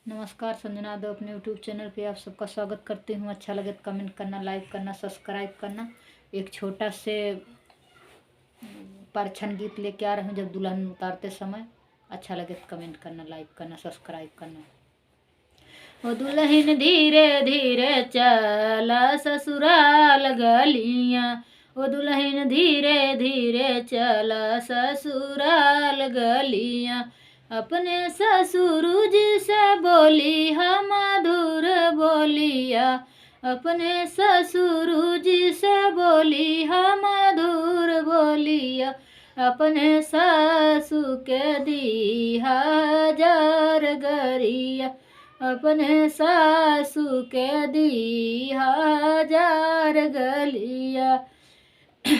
नमस्कार, संजना यादव अपने YouTube channel पे आप सबका स्वागत करती हूँ। अच्छा लगे तो कमेंट करना, लाइक करना, सब्सक्राइब करना। एक छोटा से परछन गीत लेके आ रहे हूँ जब दुल्हन उतारते समय। अच्छा लगे तो कमेंट करना, लाइक करना, सब्सक्राइब करना। ओ दुल्हन धीरे धीरे चला ससुराल गलियाँ, ओ दुल्हन धीरे धीरे चला ससुराल गलियाँ। अपने ससुर जी से बोली हम मधुर बोलिया, अपने ससुर जी से बोली हम मधुर बोलिया। अपने सासू के दी हजार गरिया, अपने सासू के दी हजार गलिया।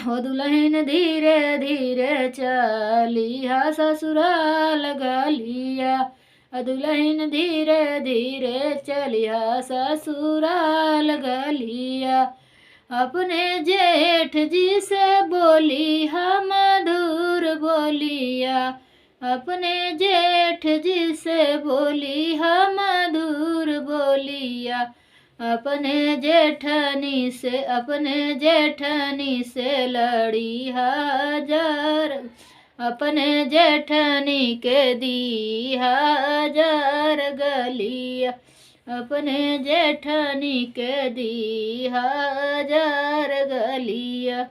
ओ दुल्हन धीरे धीरे चलिया ससुराल गलिया, दुल्हन धीरे धीरे चलिया ससुराल गलिया। अपने जेठ जी से बोली हम मधुर बोलिया, अपने जेठ जी से बोली हम मधुर बोलिया। अपने जेठनी से लड़ी हजार, अपने जेठनी के दी हजार गलिया, अपने जेठनी के दी हजार गलिया।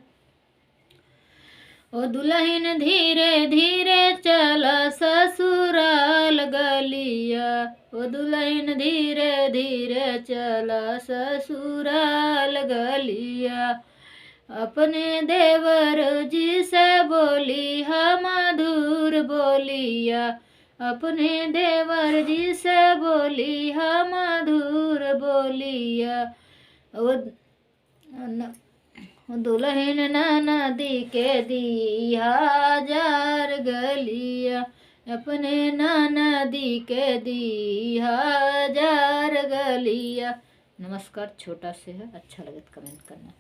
ओ दुल्हन धीरे धीरे चला ससुराल गलिया, ओ दुल्हन धीरे धीरे चला ससुराल गलिया। अपने देवर जी से बोली हम मधुर बोलिया, अपने देवर जी से बोली हम मधुर बोलिया। दुल्हन ननदी के दी हजार गलिया, अपने ननदी के दी हजार गलिया। नमस्कार, छोटा से है। अच्छा लगे तो कमेंट करना।